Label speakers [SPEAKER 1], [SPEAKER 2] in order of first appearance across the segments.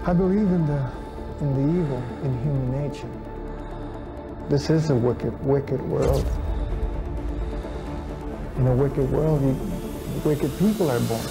[SPEAKER 1] I believe in the evil in human nature. This is a wicked world. In a wicked world, wicked people are born.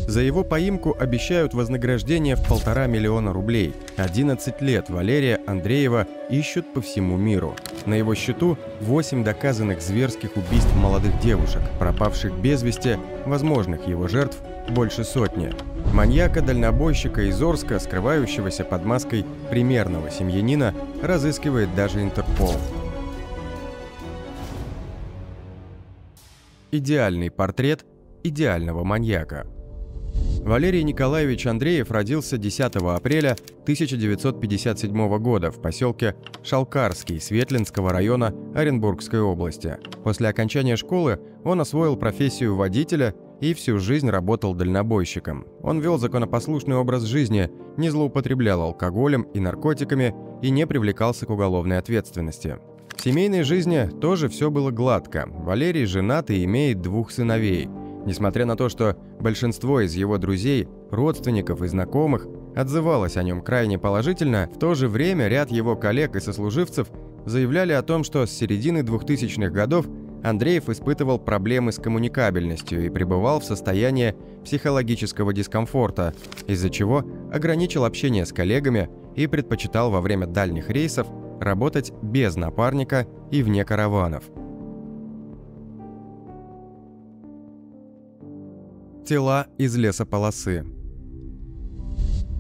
[SPEAKER 2] За его поимку обещают вознаграждение в 1,5 миллиона рублей. 11 лет Валерия Андреева ищут по всему миру. На его счету 8 доказанных зверских убийств молодых девушек, пропавших без вести, возможных его жертв больше сотни. Маньяка-дальнобойщика из Орска, скрывающегося под маской примерного семьянина, разыскивает даже Интерпол. Идеальный портрет идеального маньяка. Валерий Николаевич Андреев родился 10 апреля 1957 года в поселке Шалкарский Светлинского района Оренбургской области. После окончания школы он освоил профессию водителя и всю жизнь работал дальнобойщиком. Он вел законопослушный образ жизни, не злоупотреблял алкоголем и наркотиками и не привлекался к уголовной ответственности. В семейной жизни тоже все было гладко. Валерий женат и имеет 2 сыновей. Несмотря на то, что большинство из его друзей, родственников и знакомых отзывалось о нем крайне положительно, в то же время ряд его коллег и сослуживцев заявляли о том, что с середины 2000-х годов Андреев испытывал проблемы с коммуникабельностью и пребывал в состоянии психологического дискомфорта, из-за чего ограничил общение с коллегами и предпочитал во время дальних рейсов работать без напарника и вне караванов. Тела из лесополосы.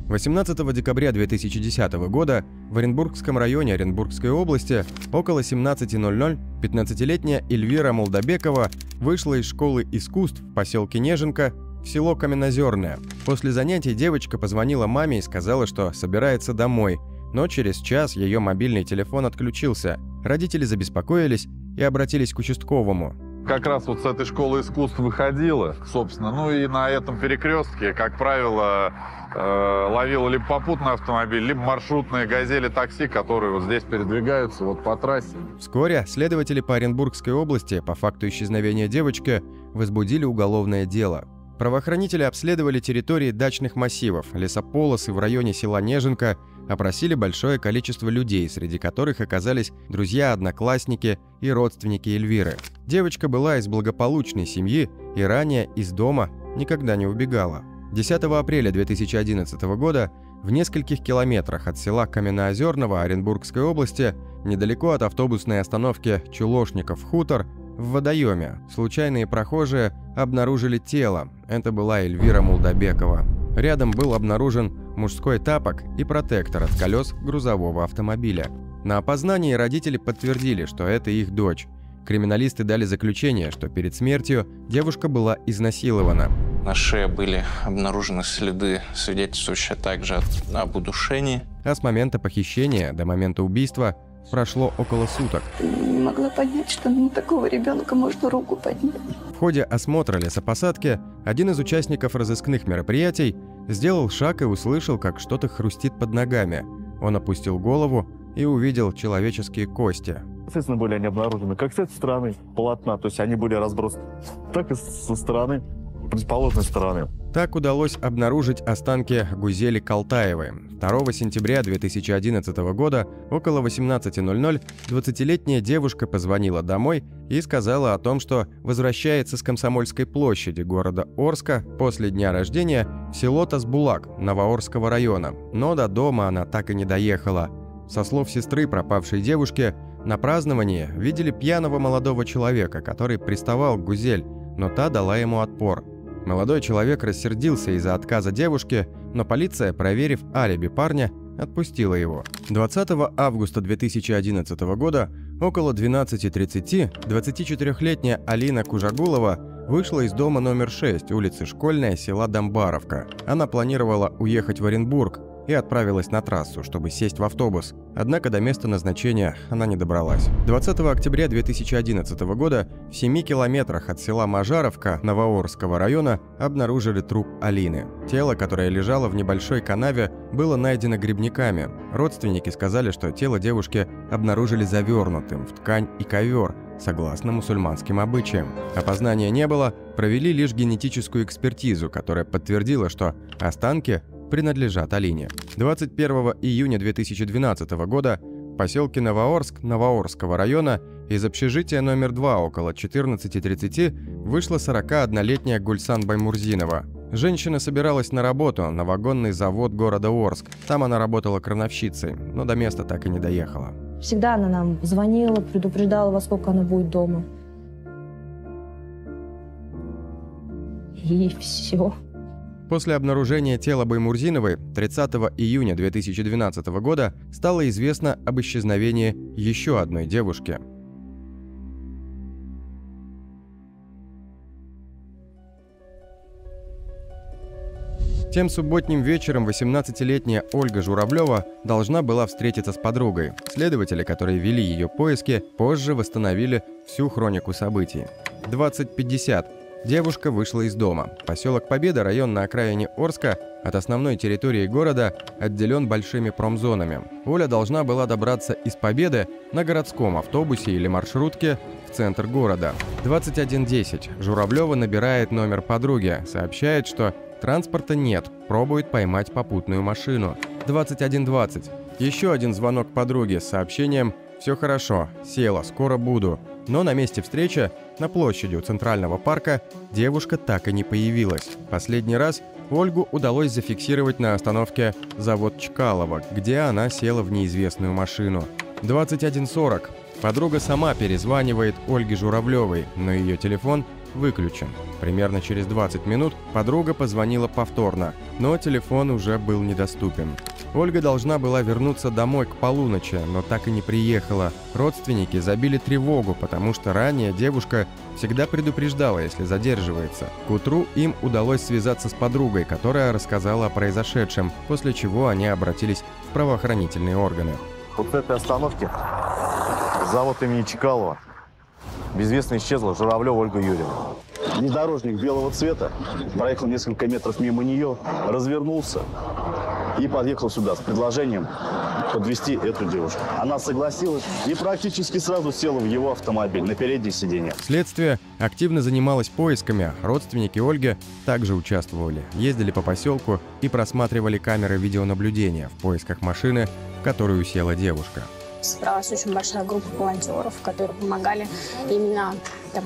[SPEAKER 2] 18 декабря 2010 года в Оренбургском районе Оренбургской области около 17:00 15-летняя Эльвира Молдобекова вышла из школы искусств в поселке Неженка в село Каменозерное. После занятий девочка позвонила маме и сказала, что собирается домой, но через час ее мобильный телефон отключился. Родители забеспокоились и обратились к участковому.
[SPEAKER 3] Как раз вот с этой школы искусств выходила, собственно. Ну и на этом перекрестке, как правило, ловила либо попутный автомобиль, либо маршрутные «Газели» такси, которые вот здесь передвигаются вот по трассе.
[SPEAKER 2] Вскоре следователи по Оренбургской области по факту исчезновения девочки возбудили уголовное дело. Правоохранители обследовали территории дачных массивов, лесополосы в районе села Неженка, опросили большое количество людей, среди которых оказались друзья, одноклассники и родственники Эльвиры. Девочка была из благополучной семьи и ранее из дома никогда не убегала. 10 апреля 2011 года в нескольких километрах от села Каменноозерного Оренбургской области, недалеко от автобусной остановки Чулошников-Хутор, в водоеме случайные прохожие обнаружили тело. Это была Эльвира Молдобекова. Рядом был обнаружен мужской тапок и протектор от колес грузового автомобиля. На опознании родители подтвердили, что это их дочь. Криминалисты дали заключение, что перед смертью девушка была изнасилована.
[SPEAKER 4] На шее были обнаружены следы, свидетельствующие также об удушении.
[SPEAKER 2] А с момента похищения до момента убийства прошло около суток.
[SPEAKER 5] Не могла понять, что на такого ребенка можно руку поднять.
[SPEAKER 2] В ходе осмотра лесопосадки один из участников разыскных мероприятий сделал шаг и услышал, как что-то хрустит под ногами. Он опустил голову и увидел человеческие кости.
[SPEAKER 6] Соответственно, были они обнаружены как с этой стороны полотна, то есть они были разбросаны, так и со стороны, противоположной стороны.
[SPEAKER 2] Так удалось обнаружить останки Гузели Калтаевой. 2 сентября 2011 года около 18:00 20-летняя девушка позвонила домой и сказала о том, что возвращается с Комсомольской площади города Орска после дня рождения в село Тасбулак Новоорского района, но до дома она так и не доехала. Со слов сестры пропавшей девушки, на праздновании видели пьяного молодого человека, который приставал к Гузель, но та дала ему отпор. Молодой человек рассердился из-за отказа девушки, но полиция, проверив алиби парня, отпустила его. 20 августа 2011 года около 12:30 24-летняя Алина Кужагулова вышла из дома номер 6 улицы Школьная, села Домбаровка. Она планировала уехать в Оренбург. и отправилась на трассу, чтобы сесть в автобус. Однако до места назначения она не добралась. 20 октября 2011 года в 7 километрах от села Мажаровка Новоорского района обнаружили труп Алины. Тело, которое лежало в небольшой канаве, было найдено грибниками. Родственники сказали, что тело девушки обнаружили завернутым в ткань и ковер, согласно мусульманским обычаям. Опознания не было, провели лишь генетическую экспертизу, которая подтвердила, что останки принадлежат Алине. 21 июня 2012 года в поселке Новоорск Новоорского района из общежития номер 2 около 14:30 вышла 41-летняя Гульсан Баймурзинова. Женщина собиралась на работу на вагонный завод города Орск. Там она работала крановщицей, но до места так и не доехала.
[SPEAKER 7] Всегда она нам звонила, предупреждала, во сколько она будет дома. И все.
[SPEAKER 2] После обнаружения тела Баймурзиновой 30 июня 2012 года стало известно об исчезновении еще одной девушки. Тем субботним вечером 18-летняя Ольга Журавлева должна была встретиться с подругой. Следователи, которые вели ее поиски, позже восстановили всю хронику событий. 20:50. Девушка вышла из дома. Поселок Победа, район на окраине Орска, от основной территории города отделен большими промзонами. Оля должна была добраться из Победы на городском автобусе или маршрутке в центр города. 21:10. Журавлева набирает номер подруги, сообщает, что транспорта нет, пробует поймать попутную машину. 21:20. Еще один звонок подруге с сообщением «Все хорошо, села, скоро буду». Но на месте встречи, на площади у Центрального парка, девушка так и не появилась. Последний раз Ольгу удалось зафиксировать на остановке завод Чкалова, где она села в неизвестную машину. 21:40. Подруга сама перезванивает Ольге Журавлевой, но ее телефон выключен. Примерно через 20 минут подруга позвонила повторно, но телефон уже был недоступен. Ольга должна была вернуться домой к полуночи, но так и не приехала. Родственники забили тревогу, потому что ранее девушка всегда предупреждала, если задерживается. К утру им удалось связаться с подругой, которая рассказала о произошедшем, после чего они обратились в правоохранительные органы.
[SPEAKER 6] Вот на этой остановке завод имени Чкалова. Безвестно исчезла Журавлева Ольга Юрьевна. Внедорожник белого цвета проехал несколько метров мимо нее, развернулся и подъехал сюда с предложением подвезти эту девушку. Она согласилась и практически сразу села в его автомобиль на переднее сиденье.
[SPEAKER 2] Следствие активно занималось поисками. Родственники Ольги также участвовали, ездили по поселку и просматривали камеры видеонаблюдения в поисках машины, в которую села девушка.
[SPEAKER 8] Собралась очень большая группа волонтеров, которые помогали именно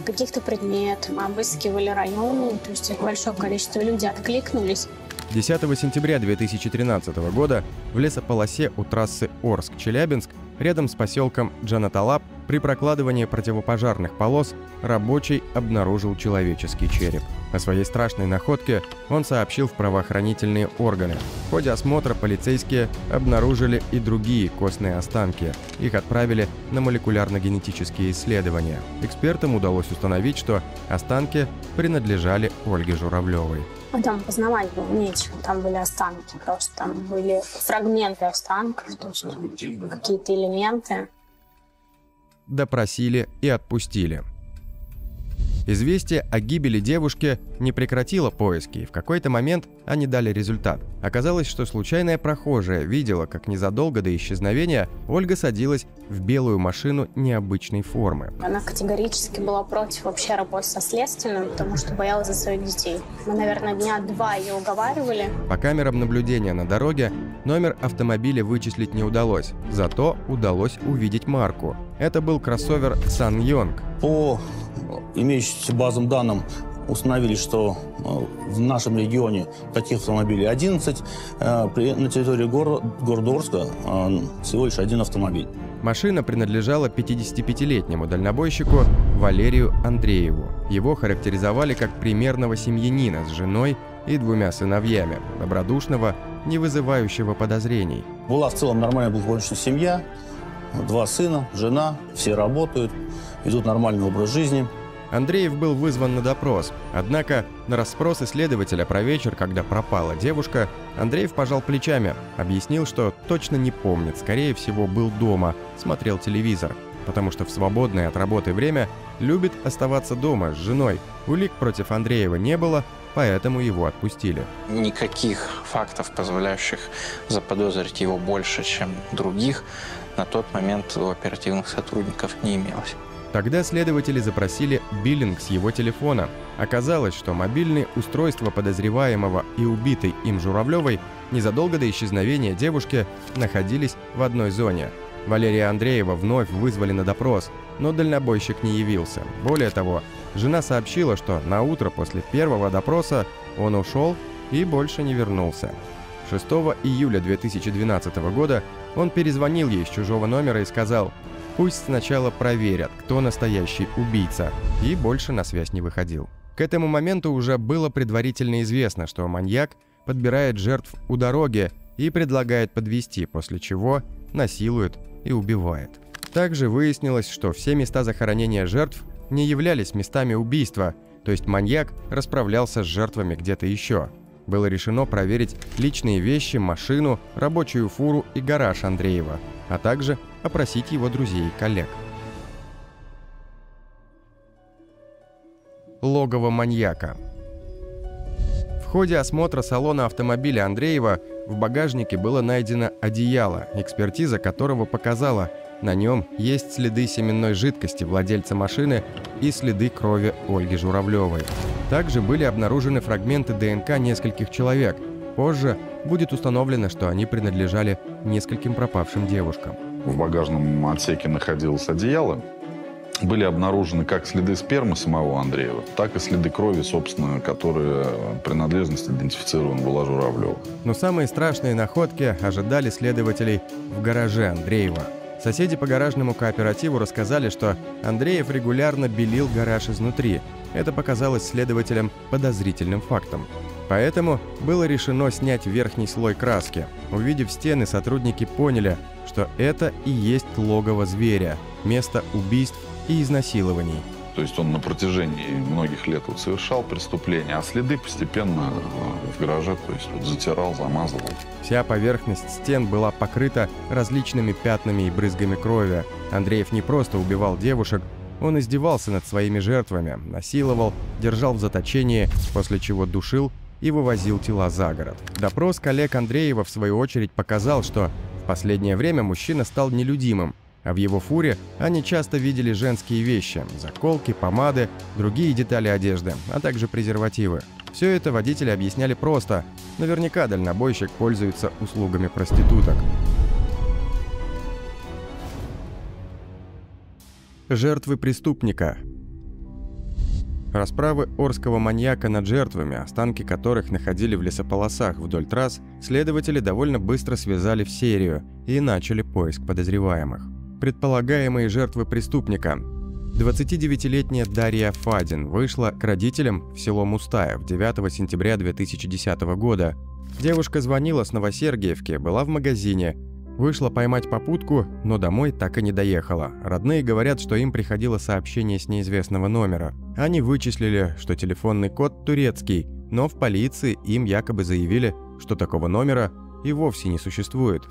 [SPEAKER 8] каких-то предметов. Мы обыскивали районы, то есть большое количество людей откликнулись.
[SPEAKER 2] 10 сентября 2013 года в лесополосе у трассы Орск-Челябинск рядом с поселком Джанаталап при прокладывании противопожарных полос рабочий обнаружил человеческий череп. О своей страшной находке он сообщил в правоохранительные органы. В ходе осмотра полицейские обнаружили и другие костные останки. Их отправили на молекулярно-генетические исследования. Экспертам удалось установить, что останки принадлежали Ольге Журавлевой.
[SPEAKER 8] Там познавать было нечего, там были останки, просто там были фрагменты останков, то есть какие-то элементы.
[SPEAKER 2] Допросили и отпустили. Известие о гибели девушки не прекратило поиски, и в какой-то момент они дали результат. Оказалось, что случайная прохожая видела, как незадолго до исчезновения Ольга садилась в белую машину необычной формы.
[SPEAKER 8] Она категорически была против вообще работы со следственным, потому что боялась за своих детей. Мы, наверное, дня 2 ее уговаривали.
[SPEAKER 2] По камерам наблюдения на дороге номер автомобиля вычислить не удалось, зато удалось увидеть марку. Это был кроссовер SsangYong.
[SPEAKER 9] По имеющимся базам данным установили, что в нашем регионе таких автомобилей 11, на территории города Орска всего лишь 1 автомобиль.
[SPEAKER 2] Машина принадлежала 55-летнему дальнобойщику Валерию Андрееву. Его характеризовали как примерного семьянина с женой и 2 сыновьями, добродушного, не вызывающего подозрений.
[SPEAKER 9] Была в целом нормальная благополучная семья, 2 сына, жена, все работают, ведут нормальный образ жизни.
[SPEAKER 2] Андреев был вызван на допрос. Однако на расспросы следователя про вечер, когда пропала девушка, Андреев пожал плечами, объяснил, что точно не помнит, скорее всего, был дома, смотрел телевизор, потому что в свободное от работы время любит оставаться дома с женой. Улик против Андреева не было, поэтому его отпустили.
[SPEAKER 4] Никаких фактов, позволяющих заподозрить его больше, чем других, на тот момент у оперативных сотрудников не имелось.
[SPEAKER 2] Тогда следователи запросили биллинг с его телефона. Оказалось, что мобильные устройства подозреваемого и убитой им Журавлевой незадолго до исчезновения девушки находились в одной зоне. Валерия Андреева вновь вызвали на допрос, но дальнобойщик не явился. Более того, жена сообщила, что на утро после первого допроса он ушел и больше не вернулся. 6 июля 2012 года он перезвонил ей с чужого номера и сказал: «Пусть сначала проверят, кто настоящий убийца», и больше на связь не выходил. К этому моменту уже было предварительно известно, что маньяк подбирает жертв у дороги и предлагает подвезти, после чего насилует и убивает. Также выяснилось, что все места захоронения жертв не являлись местами убийства, то есть маньяк расправлялся с жертвами где-то еще. Было решено проверить личные вещи, машину, рабочую фуру и гараж Андреева, а также опросить его друзей и коллег. Логово маньяка. В ходе осмотра салона автомобиля Андреева в багажнике было найдено одеяло, экспертиза которого показала, на нем есть следы семенной жидкости владельца машины и следы крови Ольги Журавлевой. Также были обнаружены фрагменты ДНК нескольких человек. Позже будет установлено, что они принадлежали нескольким пропавшим девушкам.
[SPEAKER 3] В багажном отсеке находилось одеяло. Были обнаружены как следы спермы самого Андреева, так и следы крови, собственно, которые принадлежность идентифицирована была Журавлева.
[SPEAKER 2] Но самые страшные находки ожидали следователей в гараже Андреева. Соседи по гаражному кооперативу рассказали, что Андреев регулярно белил гараж изнутри. Это показалось следователям подозрительным фактом. Поэтому было решено снять верхний слой краски. Увидев стены, сотрудники поняли, что это и есть логово зверя, место убийств и изнасилований.
[SPEAKER 3] То есть он на протяжении многих лет совершал преступления, а следы постепенно в гараже затирал, замазывал.
[SPEAKER 2] Вся поверхность стен была покрыта различными пятнами и брызгами крови. Андреев не просто убивал девушек, он издевался над своими жертвами, насиловал, держал в заточении, после чего душил и вывозил тела за город. Допрос коллег Андреева, в свою очередь, показал, что в последнее время мужчина стал нелюдимым, а в его фуре они часто видели женские вещи – заколки, помады, другие детали одежды, а также презервативы. Все это водители объясняли просто. Наверняка дальнобойщик пользуется услугами проституток. Жертвы преступника. Расправы орского маньяка над жертвами, останки которых находили в лесополосах вдоль трасс, следователи довольно быстро связали в серию и начали поиск подозреваемых. Предполагаемые жертвы преступника. 29-летняя Дарья Фадин вышла к родителям в село Мустаев 9 сентября 2010 года. Девушка звонила с Новосергиевки, была в магазине. Вышла поймать попутку, но домой так и не доехала. Родные говорят, что им приходило сообщение с неизвестного номера. Они вычислили, что телефонный код турецкий, но в полиции им якобы заявили, что такого номера и вовсе не существует.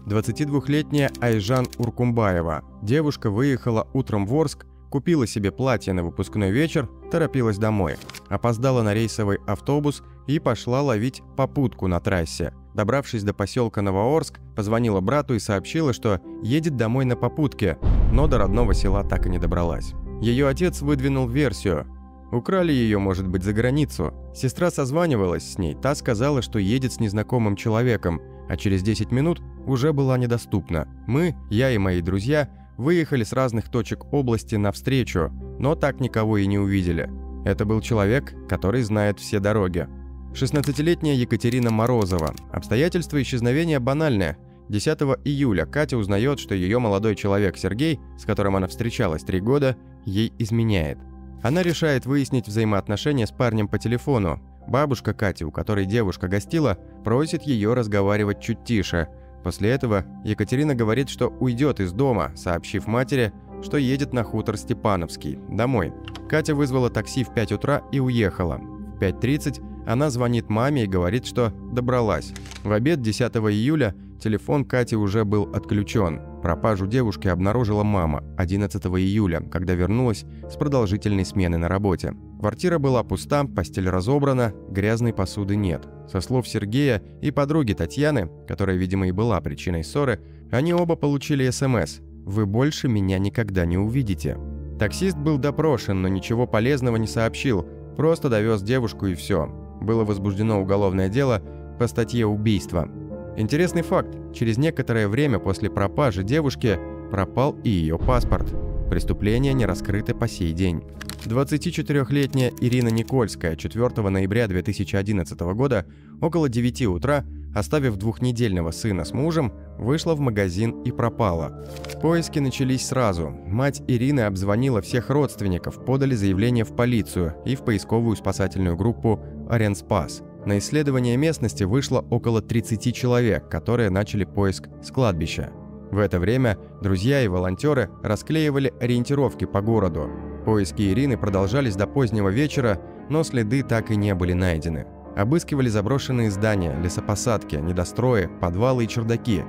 [SPEAKER 2] 22-летняя Айжан Уркумбаева. Девушка выехала утром в Орск, купила себе платье на выпускной вечер, торопилась домой. Опоздала на рейсовый автобус и пошла ловить попутку на трассе. Добравшись до поселка Новоорск, позвонила брату и сообщила, что едет домой на попутке, но до родного села так и не добралась. Ее отец выдвинул версию. Украли ее, может быть, за границу. Сестра созванивалась с ней, та сказала, что едет с незнакомым человеком, а через 10 минут уже была недоступна. Мы, я и мои друзья, выехали с разных точек области навстречу, но так никого и не увидели. Это был человек, который знает все дороги. 16-летняя Екатерина Морозова. Обстоятельства исчезновения банальные. 10 июля Катя узнает, что ее молодой человек Сергей, с которым она встречалась 3 года, ей изменяет. Она решает выяснить взаимоотношения с парнем по телефону. Бабушка Кати, у которой девушка гостила, просит ее разговаривать чуть тише. После этого Екатерина говорит, что уйдет из дома, сообщив матери, что едет на хутор Степановский, домой. Катя вызвала такси в 5 утра и уехала. В 5:30 она звонит маме и говорит, что добралась. В обед 10 июля телефон Кати уже был отключен. Пропажу девушки обнаружила мама 11 июля, когда вернулась с продолжительной смены на работе. Квартира была пуста, постель разобрана, грязной посуды нет. Со слов Сергея и подруги Татьяны, которая, видимо, и была причиной ссоры, они оба получили СМС: «Вы больше меня никогда не увидите». Таксист был допрошен, но ничего полезного не сообщил, просто довез девушку и все. Было возбуждено уголовное дело по статье «Убийство». Интересный факт: через некоторое время после пропажи девушки пропал и ее паспорт. Преступление не раскрыто по сей день. 24-летняя Ирина Никольская 4 ноября 2011 года около 9 утра, оставив двухнедельного сына с мужем, вышла в магазин и пропала. Поиски начались сразу. Мать Ирины обзвонила всех родственников, подали заявление в полицию и в поисковую спасательную группу «Аренспас». На исследование местности вышло около 30 человек, которые начали поиск с кладбища. В это время друзья и волонтеры расклеивали ориентировки по городу. Поиски Ирины продолжались до позднего вечера, но следы так и не были найдены. Обыскивали заброшенные здания, лесопосадки, недострои, подвалы и чердаки.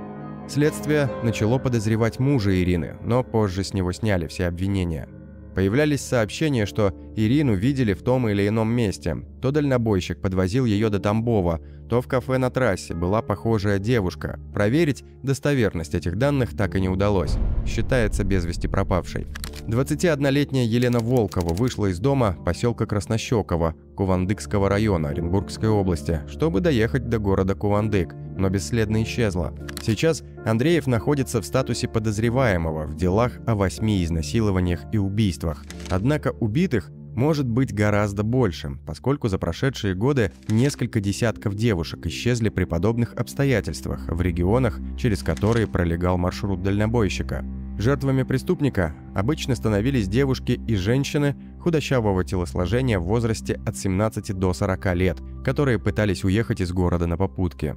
[SPEAKER 2] Следствие начало подозревать мужа Ирины, но позже с него сняли все обвинения. Появлялись сообщения, что Ирину видели в том или ином месте. То дальнобойщик подвозил ее до Тамбова, то в кафе на трассе была похожая девушка. Проверить достоверность этих данных так и не удалось. Считается без вести пропавшей. 21-летняя Елена Волкова вышла из дома поселка Краснощекова Кувандыкского района Оренбургской области, чтобы доехать до города Кувандык, но бесследно исчезла. Сейчас Андреев находится в статусе подозреваемого в делах о 8 изнасилованиях и убийствах. Однако убитых может быть гораздо больше, поскольку за прошедшие годы несколько десятков девушек исчезли при подобных обстоятельствах в регионах, через которые пролегал маршрут дальнобойщика. Жертвами преступника обычно становились девушки и женщины худощавого телосложения в возрасте от 17 до 40 лет, которые пытались уехать из города на попутке.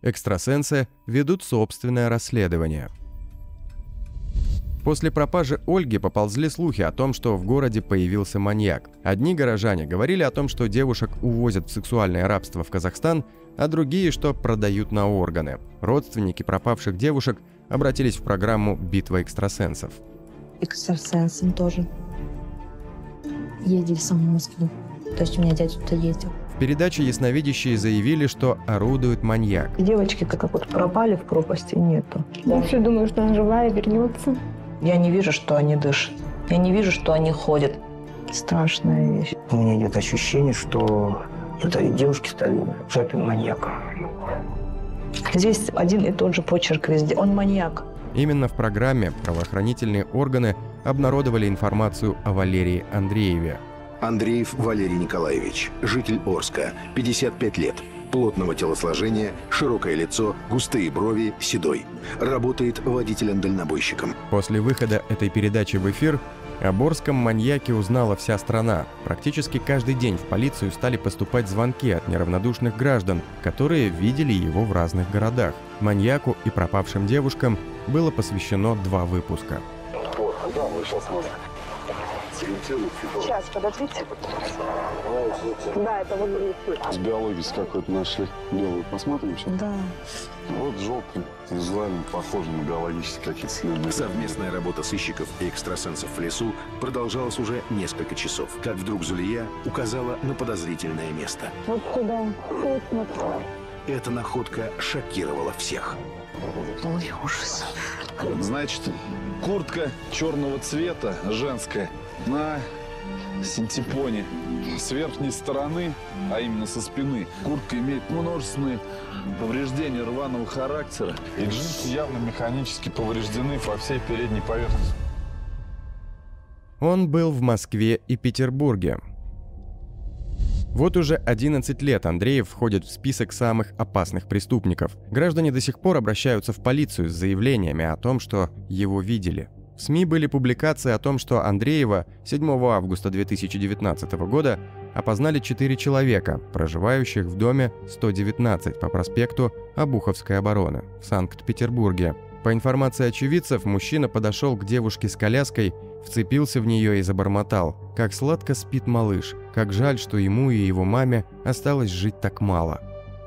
[SPEAKER 2] Экстрасенсы ведут собственное расследование. После пропажи Ольги поползли слухи о том, что в городе появился маньяк. Одни горожане говорили о том, что девушек увозят в сексуальное рабство в Казахстан, а другие, что продают на органы. Родственники пропавших девушек обратились в программу «Битва экстрасенсов».
[SPEAKER 7] Экстрасенсом тоже. Ездили сам в Москву. То есть у меня дядя туда ездил.
[SPEAKER 2] В передаче ясновидящие заявили, что орудует маньяк.
[SPEAKER 10] Девочки как вот пропали в пропасти, нету.
[SPEAKER 8] Я все думаю, что она живая, вернется.
[SPEAKER 10] Я не вижу, что они дышат. Я не вижу, что они ходят. Страшная вещь.
[SPEAKER 11] У меня нет ощущения, что это девушки стали жертвой маньяка.
[SPEAKER 10] Здесь один и тот же почерк везде. Он маньяк.
[SPEAKER 2] Именно в программе правоохранительные органы обнародовали информацию о Валерии Андрееве.
[SPEAKER 12] Андреев Валерий Николаевич, житель Орска, 55 лет. Плотного телосложения, широкое лицо, густые брови, седой. Работает водителем-дальнобойщиком.
[SPEAKER 2] После выхода этой передачи в эфир о Орском маньяке узнала вся страна. Практически каждый день в полицию стали поступать звонки от неравнодушных граждан, которые видели его в разных городах. Маньяку и пропавшим девушкам было посвящено 2 выпуска.
[SPEAKER 10] Сейчас, подождите. Да, это вот
[SPEAKER 13] с биологией какой-то нашли белую. Посмотрим сейчас?
[SPEAKER 10] Да.
[SPEAKER 13] Вот желтый, визуально похоже на биологические какие-то следы.
[SPEAKER 12] Совместная работа сыщиков и экстрасенсов в лесу продолжалась уже несколько часов, как вдруг Зулия указала на подозрительное место.
[SPEAKER 8] Вот сюда. Вот смотри.
[SPEAKER 12] Эта находка шокировала всех.
[SPEAKER 10] Ой, ужас.
[SPEAKER 3] Значит, куртка черного цвета, женская, на синтепоне. С верхней стороны, а именно со спины, куртка имеет множественные повреждения рваного характера. И джинсы явно механически повреждены по всей передней поверхности.
[SPEAKER 2] Он был в Москве и Петербурге. Вот уже 11 лет Андреев входит в список самых опасных преступников. Граждане до сих пор обращаются в полицию с заявлениями о том, что его видели. В СМИ были публикации о том, что Андреева 7 августа 2019 года опознали 4 человека, проживающих в доме 119 по проспекту Обуховской обороны в Санкт-Петербурге. По информации очевидцев, мужчина подошел к девушке с коляской, вцепился в нее и забормотал: «Как сладко спит малыш, как жаль, что ему и его маме осталось жить так мало».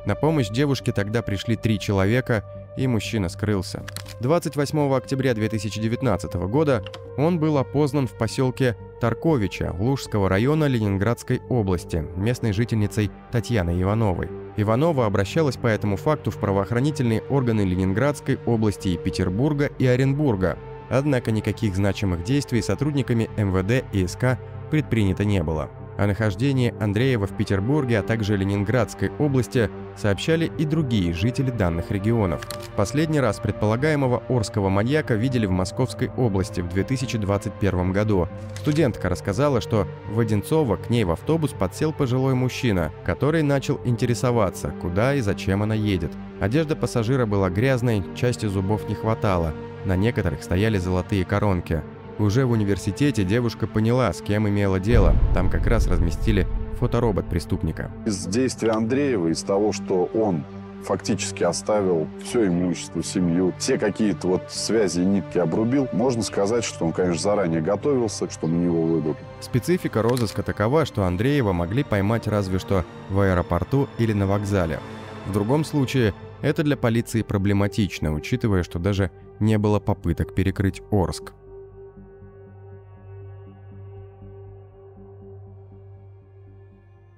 [SPEAKER 2] На помощь девушке тогда пришли 3 человека, и мужчина скрылся. 28 октября 2019 года он был опознан в поселке Тарковича Лужского района Ленинградской области местной жительницей Татьяной Ивановой. Иванова обращалась по этому факту в правоохранительные органы Ленинградской области и Петербурга и Оренбурга. Однако никаких значимых действий сотрудниками МВД и СК предпринято не было. О нахождении Андреева в Петербурге, а также Ленинградской области сообщали и другие жители данных регионов. Последний раз предполагаемого орского маньяка видели в Московской области в 2021 году. Студентка рассказала, что в Одинцово к ней в автобус подсел пожилой мужчина, который начал интересоваться, куда и зачем она едет. Одежда пассажира была грязной, части зубов не хватало, на некоторых стояли золотые коронки. Уже в университете девушка поняла, с кем имела дело. Там как раз разместили фоторобот преступника.
[SPEAKER 13] Из действия Андреева, из того, что он фактически оставил все имущество, семью, все какие-то вот связи и нитки обрубил, можно сказать, что он, конечно, заранее готовился, чтобы на него выдали.
[SPEAKER 2] Специфика розыска такова, что Андреева могли поймать разве что в аэропорту или на вокзале. В другом случае это для полиции проблематично, учитывая, что даже не было попыток перекрыть Орск.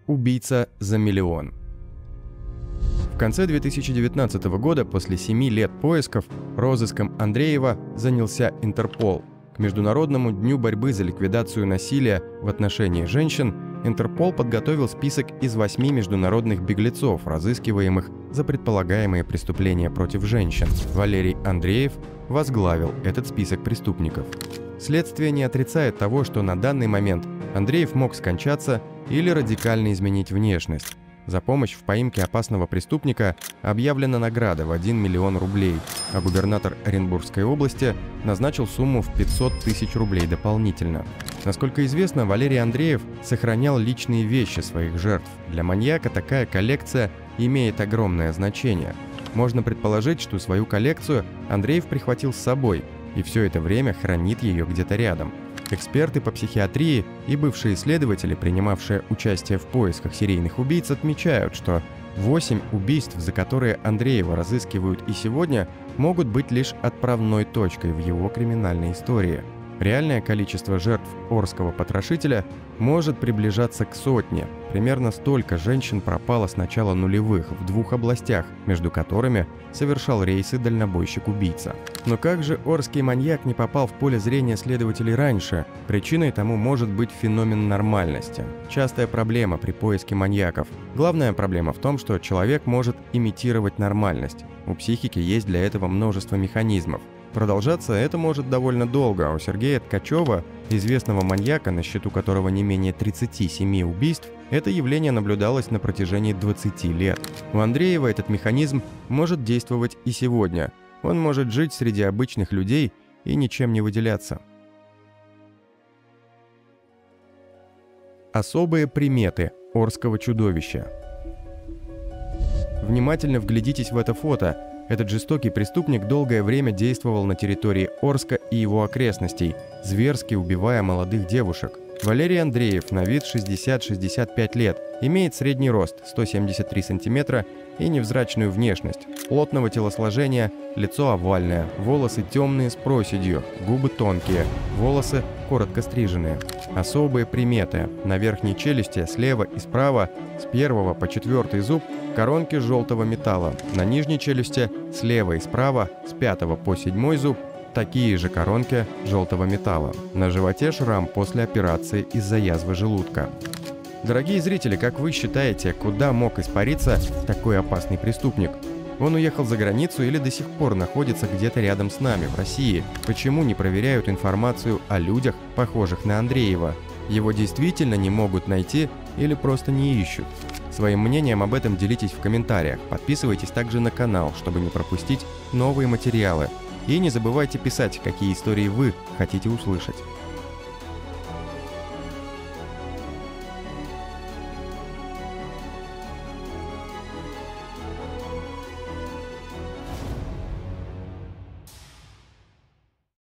[SPEAKER 2] Убийца за миллион. В конце 2019 года, после 7 лет поисков, розыском Андреева занялся Интерпол. К Международному дню борьбы за ликвидацию насилия в отношении женщин Интерпол подготовил список из 8 международных беглецов, разыскиваемых за предполагаемые преступления против женщин. Валерий Андреев возглавил этот список преступников. Следствие не отрицает того, что на данный момент Андреев мог скончаться или радикально изменить внешность. За помощь в поимке опасного преступника объявлена награда в 1 миллион рублей, а губернатор Оренбургской области назначил сумму в 500 тысяч рублей дополнительно. Насколько известно, Валерий Андреев сохранял личные вещи своих жертв. Для маньяка такая коллекция имеет огромное значение. Можно предположить, что свою коллекцию Андреев прихватил с собой и все это время хранит ее где-то рядом. Эксперты по психиатрии и бывшие исследователи, принимавшие участие в поисках серийных убийц, отмечают, что 8 убийств, за которые Андреева разыскивают и сегодня, могут быть лишь отправной точкой в его криминальной истории. Реальное количество жертв орского потрошителя может приближаться к 100. Примерно столько женщин пропало с начала нулевых в 2 областях, между которыми совершал рейсы дальнобойщик-убийца. Но как же орский маньяк не попал в поле зрения следователей раньше? Причиной тому может быть феномен нормальности. Частая проблема при поиске маньяков. Главная проблема в том, что человек может имитировать нормальность. У психики есть для этого множество механизмов. Продолжаться это может довольно долго, а у Сергея Ткачева, известного маньяка, на счету которого не менее 37 убийств, это явление наблюдалось на протяжении 20 лет. У Андреева этот механизм может действовать и сегодня. Он может жить среди обычных людей и ничем не выделяться. Особые приметы орского чудовища. Внимательно вглядитесь в это фото. Этот жестокий преступник долгое время действовал на территории Орска и его окрестностей, зверски убивая молодых девушек. Валерий Андреев, на вид 60-65 лет, имеет средний рост 173 см и невзрачную внешность, плотного телосложения, лицо овальное, волосы темные с проседью, губы тонкие, волосы коротко стриженные. Особые приметы: на верхней челюсти слева и справа с 1 по 4 зуб коронки желтого металла, на нижней челюсти слева и справа с 5 по 7 зуб такие же коронки желтого металла. На животе шрам после операции из-за язвы желудка. Дорогие зрители, как вы считаете, куда мог испариться такой опасный преступник? Он уехал за границу или до сих пор находится где-то рядом с нами, в России? Почему не проверяют информацию о людях, похожих на Андреева? Его действительно не могут найти или просто не ищут? Своим мнением об этом делитесь в комментариях. Подписывайтесь также на канал, чтобы не пропустить новые материалы. И не забывайте писать, какие истории вы хотите услышать.